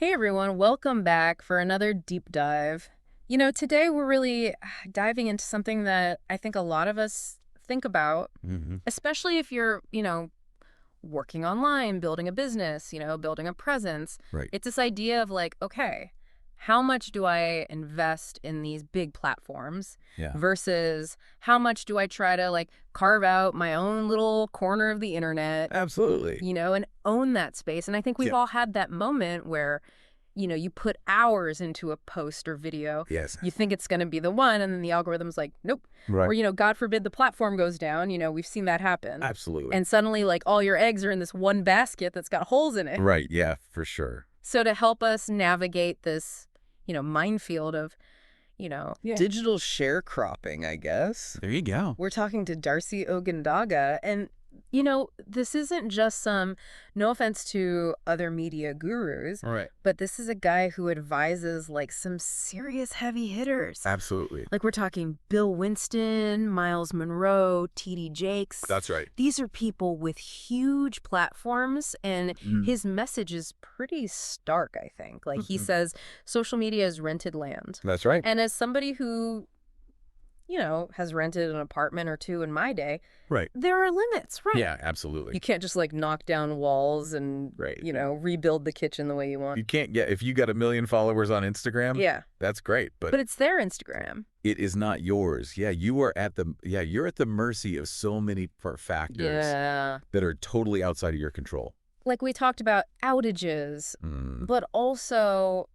Hey everyone, welcome back for another deep dive. Today we're really diving into something that I think a lot of us think about, Hmm. especially if you're, working online, building a business, building a presence. Right. It's this idea of like, okay, how much do I invest in these big platforms Yeah. versus how much do I try to like carve out my own little corner of the internet, Absolutely. and own that space. And I think we've Yep. all had that moment where you put hours into a post or video, Yes. you think it's going to be the one, and then the algorithm's like, nope. Or, Right. God forbid the platform goes down, we've seen that happen. Absolutely. And suddenly, like, all your eggs are in this one basket that's got holes in it. Right. Yeah, for sure. So to help us navigate this, minefield of, Yeah. Digital sharecropping, I guess. There you go. we're talking to Darcy Ogundaga. And, this isn't just some, no offense to other media gurus, All right. but this is a guy who advises like some serious heavy hitters. Absolutely. Like we're talking Bill Winston, Miles Monroe, T.D. Jakes. That's right. These are people with huge platforms, and Mm. his message is pretty stark, I think. Like he Mhm. says, social media is rented land. That's right. And as somebody who, has rented an apartment or two in my day, Right. there are limits, right? Yeah, absolutely. You can't just like knock down walls and, Right. rebuild the kitchen the way you want. You can't get, if you got 1 million followers on Instagram, Yeah. that's great, but But it's their Instagram. it is not yours. Yeah, you're at the mercy of so many factors Yeah. that are totally outside of your control. Like we talked about outages, Mm. but also,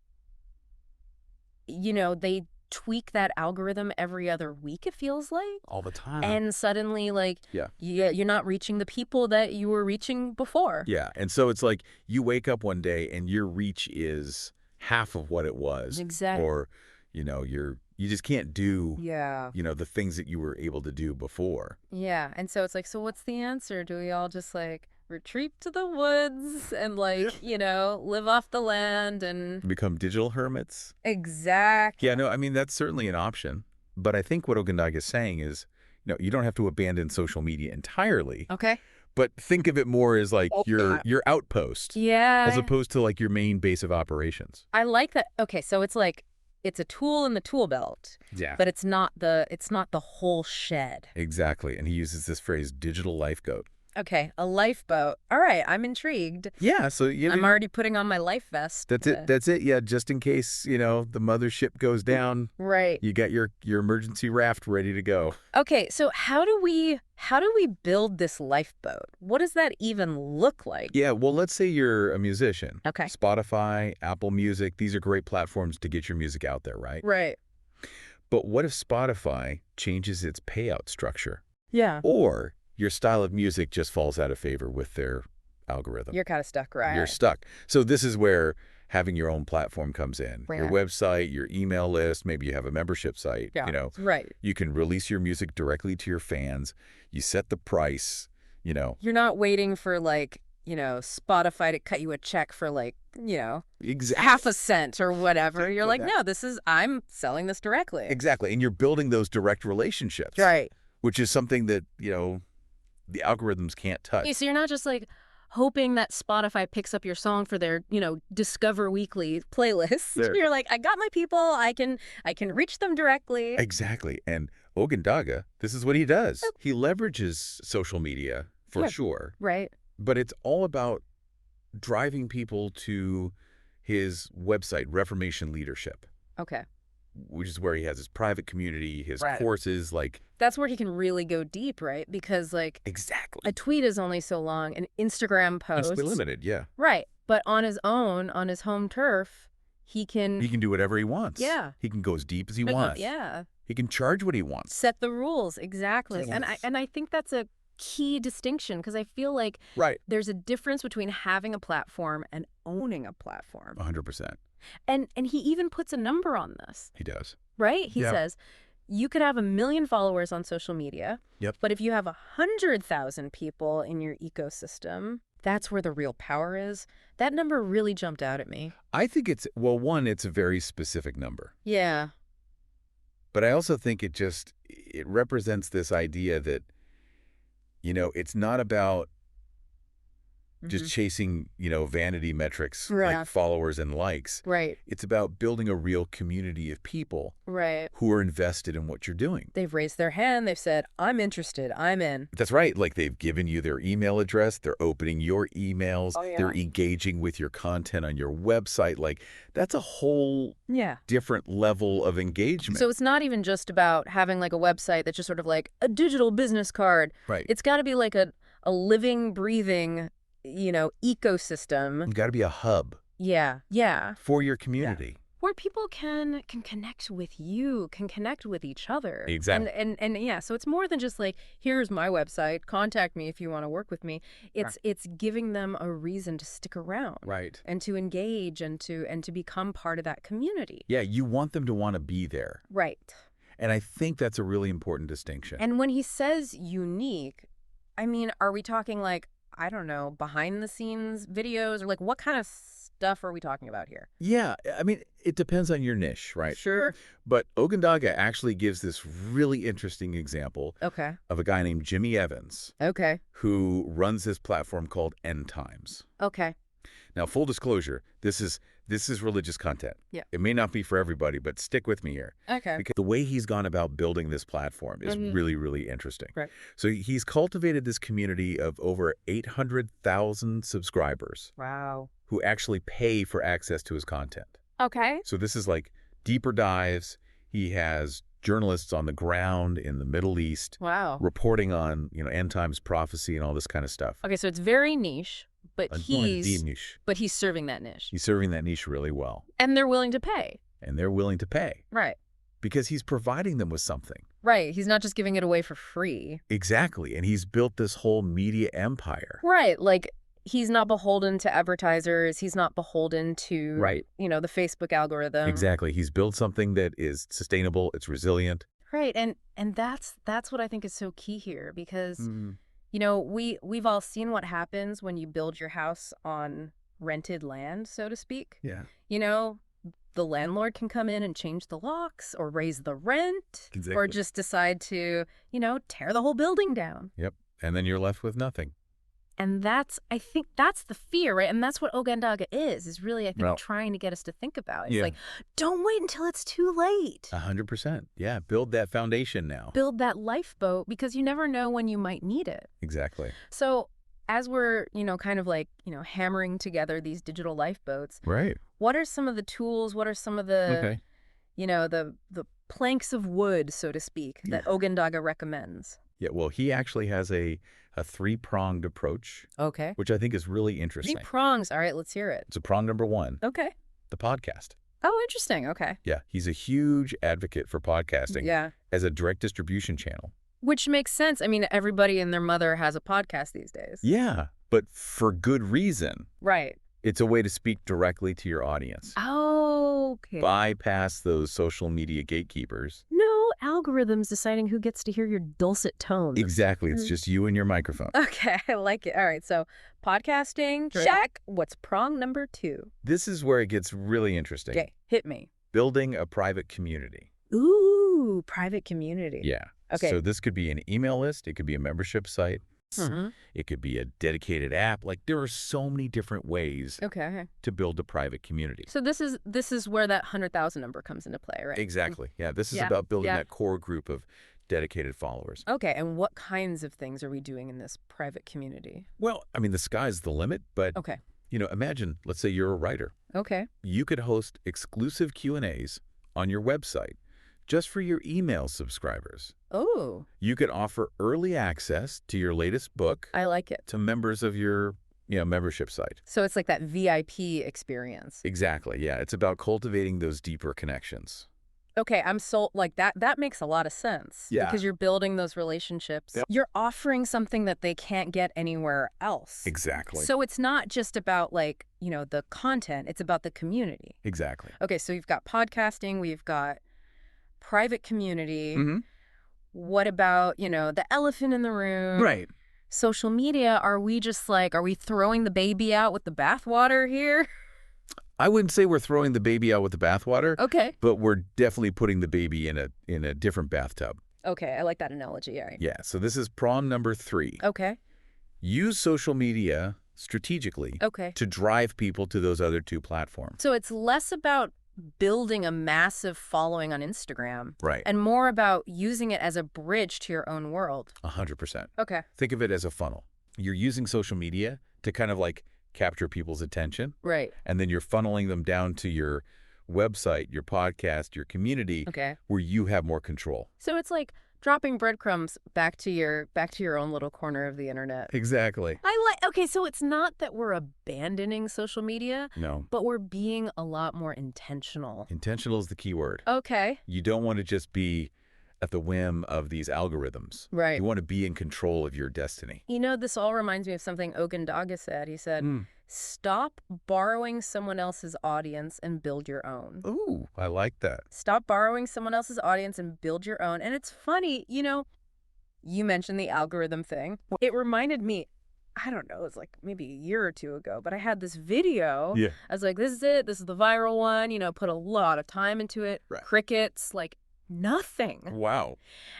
they tweak that algorithm every other week, it feels like. All the time. And suddenly, like, Yeah. you're not reaching the people that you were reaching before. Yeah, and so it's like you wake up one day and your reach is half of what it was. Exactly. Or, you just can't do, Yeah. the things that you were able to do before. Yeah. And so it's like, so what's the answer? Do we all just like retreat to the woods and like, live off the land and Become digital hermits? exactly. Yeah, no, I mean, that's certainly an option. But I think what Ogundaga is saying is, you don't have to abandon social media entirely, Okay. but think of it more as like your outpost Yeah. as opposed to like your main base of operations. I like that. Okay, so it's like it's a tool in the tool belt, Yeah. but it's not the whole shed. Exactly. And he uses this phrase, digital lifeboat. Okay, a lifeboat. All right, I'm intrigued. Yeah, so I'm already putting on my life vest. That's it. That's it. Yeah, just in case, the mothership goes down, Right. you got your emergency raft ready to go. Okay, so how do we build this lifeboat? What does that even look like? Yeah, well, let's say you're a musician. Okay. Spotify, Apple Music, these are great platforms to get your music out there, right? Right. But what if Spotify changes its payout structure? Yeah. Or your style of music just falls out of favor with their algorithm? You're kind of stuck, right? You're stuck. So this is where having your own platform comes in. Your Right. website, your email list, maybe you have a membership site, Yeah. Right. You can release your music directly to your fans. You set the price, You're not waiting for like, Spotify to cut you a check for like, Exactly. half a cent or whatever. You're like, that. no, I'm selling this directly. Exactly. And you're building those direct relationships. Right. Which is something that, the algorithms can't touch. Okay, so you're not just like hoping that Spotify picks up your song for their, Discover Weekly playlist. There. You're like, I got my people. I can reach them directly. Exactly. And Ogundaga, this is what he does. He leverages social media for Yeah. sure, Right. but it's all about driving people to his website, Reformation Leadership, Okay. which is where he has his private community, his Right. courses, like That's where he can really go deep, right? Because like exactly. a tweet is only so long, an Instagram post. It's limited, yeah. Right. But on his own, on his home turf, he can He can do whatever he wants. Yeah. He can go as deep as he wants. Yeah. He can charge what he wants. Set the rules. Exactly. Yes. And I think that's a key distinction because I feel like Right. there's a difference between having a platform and owning a platform. 100%. And he even puts a number on this, He does. right? He Yeah. says, you could have 1 million followers on social media. Yep. But if you have 100,000 people in your ecosystem, that's where the real power is. That number really jumped out at me. I think it's a very specific number. Yeah. But I also think it represents this idea that, it's not about just chasing, vanity metrics Right. like followers and likes. Right. It's about building a real community of people Right. who are invested in what you're doing. They've raised their hand. They've said, I'm interested. I'm in. That's right. Like they've given you their email address. They're opening your emails. Oh, yeah. They're engaging with your content on your website. Like that's a whole Yeah. different level of engagement. So it's not even just about having like a website that's just sort of like a digital business card. Right. It's got to be like a living, breathing, ecosystem. It's got to be a hub Yeah. Yeah. for your community. Where people can connect with you, can connect with each other. Exactly. And yeah, so it's more than just like, here's my website, contact me if you want to work with me. It's giving them a reason to stick around. Right. And to engage and to become part of that community. Yeah, you want them to want to be there. Right. And I think that's a really important distinction. And when he says unique, I mean, are we talking like, I don't know, behind the scenes videos, or like what kind of stuff are we talking about here? Yeah, I mean, it depends on your niche, right? Sure. But Ogundaga actually gives this really interesting example Okay. of a guy named Jimmy Evans Okay. who runs this platform called End Times. Okay. Now, full disclosure, this is religious content. Yeah. It may not be for everybody, but stick with me here. Okay. Because the way he's gone about building this platform is really, really interesting. Right. So he's cultivated this community of over 800,000 subscribers Wow. who actually pay for access to his content. Okay. So this is like deeper dives. He has journalists on the ground in the Middle East Wow. reporting on, end times prophecy and all this kind of stuff. Okay, so it's very niche, but Deep niche. he's serving that niche. He's serving that niche really well. And they're willing to pay. And they're willing to pay Right. because he's providing them with something. Right. He's not just giving it away for free. Exactly. And he's built this whole media empire. Right. Like, he's not beholden to advertisers. He's not beholden to, Right. the Facebook algorithm. Exactly. He's built something that is sustainable. It's resilient. Right. And that's what I think is so key here, because, we've all seen what happens when you build your house on rented land, so to speak. Yeah. The landlord can come in and change the locks or raise the rent Exactly. or just decide to, tear the whole building down. Yep. And then you're left with nothing. And I think that's the fear, right? And that's what Ogundaga is really, I think, Well, trying to get us to think about. It's yeah. like, don't wait until it's too late. 100%. Yeah. Build that foundation now. Build that lifeboat, because you never know when you might need it. Exactly. So as we're, kind of like, hammering together these digital lifeboats, Right. what are some of the tools? What are some of the, Okay. the planks of wood, so to speak, that Ogundaga recommends? Yeah. Well, he actually has a three-pronged approach, Okay. which I think is really 3 interesting. prongs. All right, let's hear it. So prong number 1, Okay. the podcast. Oh, interesting. Okay. Yeah. He's a huge advocate for podcasting Yeah. as a direct distribution channel. Which makes sense. I mean, everybody and their mother has a podcast these days. Yeah. But for good reason. Right. It's a way to speak directly to your audience. Okay. Bypass those social media gatekeepers. No algorithms deciding who gets to hear your dulcet tones. Exactly. It's just you and your microphone. Okay, I like it. All right, so podcasting, check. What's prong number 2? This is where it gets really interesting. Okay, hit me. Building a private community. Ooh, private community. Yeah. Okay. So this could be an email list. It could be a membership site. Mhm. It could be a dedicated app. Like there are so many different ways Okay. to build a private community. So this is where that 100,000 number comes into play, right? Exactly. Yeah. This is Yeah, about building yeah. that core group of dedicated followers. Okay, and what kinds of things are we doing in this private community? Well, I mean, the sky's the limit, but Okay. Imagine, let's say you're a writer. Okay. You could host exclusive Q&As on your website just for your email subscribers. Oh, You could offer early access to your latest book I like it. to members of your membership site. So it's like that VIP experience. Exactly. Yeah. It's about cultivating those deeper connections. Okay, I'm sold. Like that makes a lot of sense. Yeah. Because you're building those relationships. Yep. You're offering something that they can't get anywhere else. Exactly. So it's not just about like, the content, it's about the community. Exactly. Okay, so you've got podcasting, we've got private community. Mhm. What about, the elephant in the room? Right. Social media, are we throwing the baby out with the bathwater here? I wouldn't say we're throwing the baby out with the bathwater, Okay. but we're definitely putting the baby in a different bathtub. Okay, I like that analogy. All right. Yeah. So this is prong number 3. Okay. Use social media strategically Okay. to drive people to those other two platforms. So it's less about building a massive following on Instagram Right. and more about using it as a bridge to your own world. 100%. Okay. Think of it as a funnel. You're using social media to kind of like capture people's attention, Right. and then you're funneling them down to your website, your podcast, your community, Okay. where you have more control. So it's like dropping breadcrumbs back to your own little corner of the internet. Exactly. Okay, so it's not that we're abandoning social media, No. but we're being a lot more intentional. Intentional is the key word. Okay. You don't want to just be at the whim of these algorithms. Right. You want to be in control of your destiny. You know, this all reminds me of something Ogundaga said. He said, stop borrowing someone else's audience and build your own. Ooh, I like that. Stop borrowing someone else's audience and build your own. And it's funny, you know, you mentioned the algorithm thing. It reminded me, I don't know, it was like maybe a year or two ago, but I had this video. Yeah. I was like, this is it. This is the viral one. You know, put a lot of time into it. Right. Crickets, like nothing. Wow.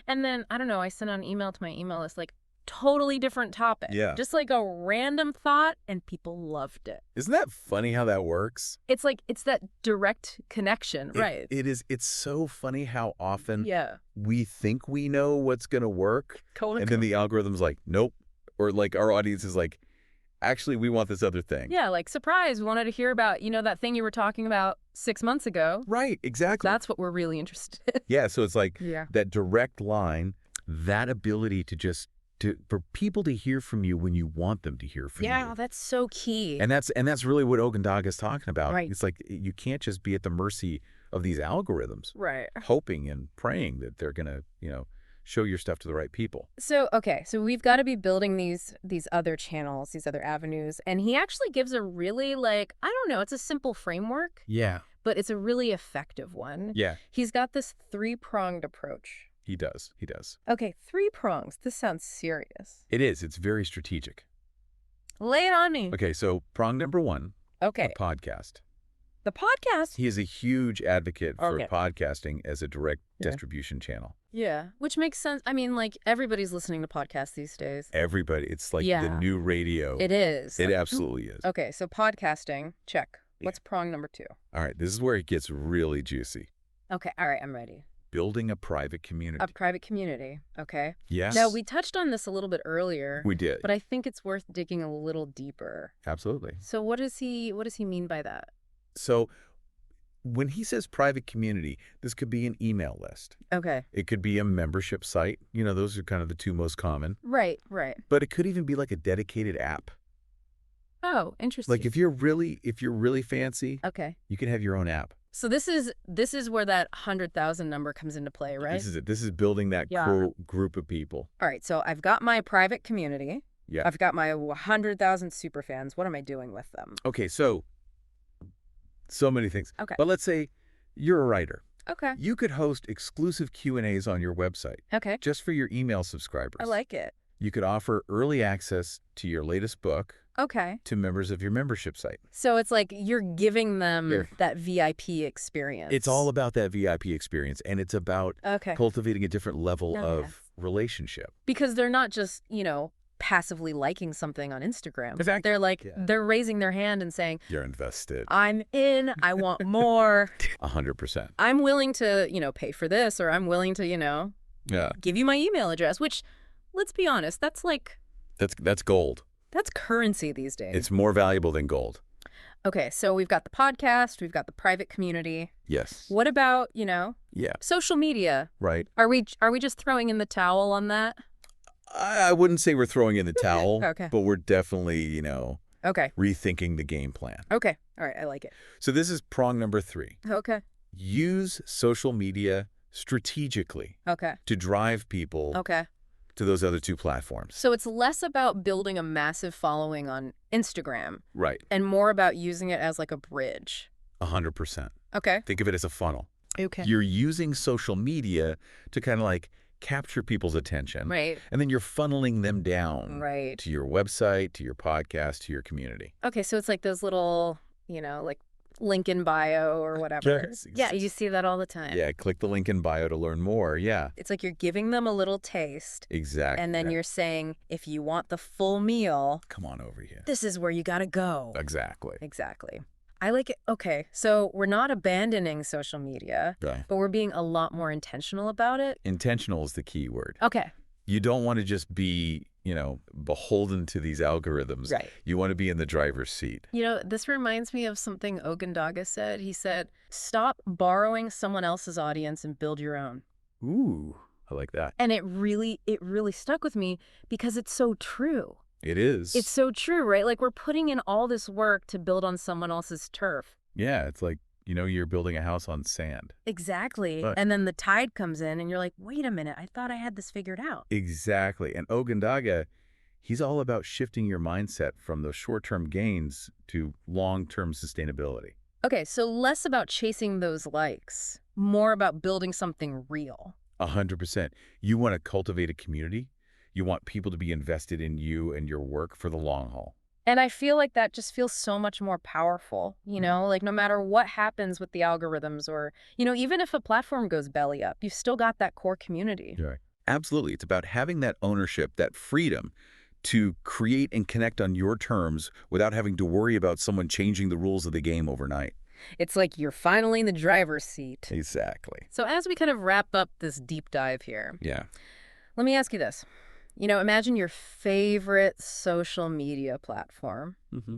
And then, I don't know, I sent out an email to my email list, like, totally different topic. Yeah. Just like a random thought, and people loved it. Isn't that funny how that works? It's like, it's that direct connection, right? It is. It's so funny how often Yeah. we think we know what's going to work, and then the algorithm's like, nope. Or like our audience is like, actually, we want this other thing. Yeah, like, surprise, we wanted to hear about, you know, that thing you were talking about 6 months ago. Right, exactly. That's what we're really interested in. Yeah, so it's like Yeah. that direct line, that ability for people to hear from you when you want them to hear from you. Yeah, that's so key. And that's really what Ogundaga is talking about. Right. It's like you can't just be at the mercy of these algorithms, Right. hoping and praying that they're going to, show your stuff to the right people. So, okay, so we've got to be building these other channels, these other avenues. And he actually gives a really, like, I don't know, it's a simple framework, Yeah. but it's a really effective one. Yeah, He's got this 3-pronged approach. he does. He does. Okay, 3 prongs. This sounds serious. It is. It's very strategic. Lay it on me. Okay, so prong number 1, Okay. a podcast. The podcast. He is a huge advocate for Okay. podcasting as a direct Yeah. distribution channel. Yeah, which makes sense. I mean, like, everybody's listening to podcasts these days. Everybody, it's like the Yeah. new radio. It is. It absolutely is. Okay, so podcasting, check. Yeah. What's prong number 2? All right, this is where it gets really juicy. Okay, all right, I'm ready. Building a private community. A private community, okay? Yes. Now, we touched on this a little bit earlier, We did. but I think it's worth digging a little deeper. Absolutely. So what does he mean by that? So when he says private community, this could be an email list. Okay. It could be a membership site. Those are kind of the two most common. Right. But it could even be like a dedicated app. Oh, interesting. Like if you're really fancy, Okay. you can have your own app. So this is where that 100,000 number comes into play, right? This is it. This is building that Yeah. cool group of people. All right, so I've got my private community. Yeah. I've got my 100,000 super fans. What am I doing with them? Okay, so many things. Okay. But let's say you're a writer. Okay. You could host exclusive Q&As on your website Okay. just for your email subscribers. I like it. You could offer early access to your latest book Okay. to members of your membership site. So it's like you're giving them Here. that VIP experience. It's all about that VIP experience, and it's about Okay. cultivating a different level Okay. of relationship. Because they're not just, passively liking something on Instagram. Exactly. They're like, Yeah. they're raising their hand and saying, You're invested. I'm in, I want more. 100%. I'm willing to, pay for this, or I'm willing to, Yeah. give you my email address, which, let's be honest, that's That's gold. that's currency these days. It's more valuable than gold. Okay, so we've got the podcast, we've got the private community. Yes. What about, Yeah. social media? Right. Are we just throwing in the towel on that? I wouldn't say we're throwing in the towel, Okay. but we're definitely, Okay. rethinking the game plan. Okay. All right, I like it. So this is prong number 3. Okay. Use social media strategically Okay. to drive people Okay. to those other two platforms. So it's less about building a massive following on Instagram Right. and more about using it as like a bridge. 100%. Okay. Think of it as a funnel. Okay. You're using social media to kind of like capture people's attention. Right. And then you're funneling them down Right. to your website, to your podcast, to your community. Okay, so it's like those little, like link in bio or whatever. Yes, Yeah, you see that all the time. Yeah, click the link in bio to learn more. Yeah. It's like you're giving them a little taste. Exactly. And then you're saying, if you want the full meal, come on over here. this is where you got to go. Exactly. Exactly. I like it. Okay, so we're not abandoning social media, Okay. but we're being a lot more intentional about it. Intentional is the key word. Okay. You don't want to just be, beholden to these algorithms. Right. You want to be in the driver's seat. This reminds me of something Ogundaga said. He said, stop borrowing someone else's audience and build your own. Ooh, I like that. And it really stuck with me because it's so true. It is. It's so true, right? Like we're putting in all this work to build on someone else's turf. Yeah, it's like, you're building a house on sand. Exactly. But and then the tide comes in and you're like, wait a minute, I thought I had this figured out. Exactly. And Ogundaga, he's all about shifting your mindset from those short-term gains to long-term sustainability. Okay, so less about chasing those likes, more about building something real. 100%. You want to cultivate a community. You want people to be invested in you and your work for the long haul. And I feel like that just feels so much more powerful, like no matter what happens with the algorithms or, even if a platform goes belly up, you've still got that core community. Right. Absolutely. It's about having that ownership, that freedom to create and connect on your terms without having to worry about someone changing the rules of the game overnight. It's like you're finally in the driver's seat. Exactly. So as we kind of wrap up this deep dive here, Yeah. let me ask you this. Imagine your favorite social media platform. Mm-hmm.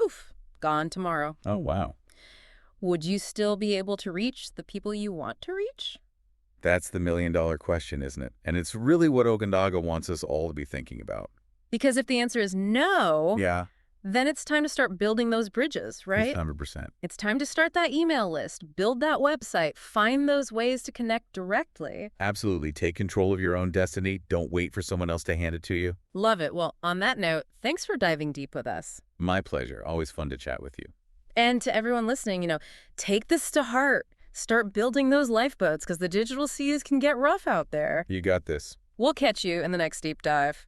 Oof, gone tomorrow. Oh, wow. Would you still be able to reach the people you want to reach? That's the million-dollar question, isn't it? And it's really what Ogundaga wants us all to be thinking about. Because if the answer is no, Yeah. then it's time to start building those bridges, right? 100%. It's time to start that email list, build that website, find those ways to connect directly. Absolutely. Take control of your own destiny. Don't wait for someone else to hand it to you. Love it. Well, on that note, thanks for diving deep with us. My pleasure. Always fun to chat with you. And to everyone listening, take this to heart. Start building those lifeboats because the digital seas can get rough out there. You got this. We'll catch you in the next deep dive.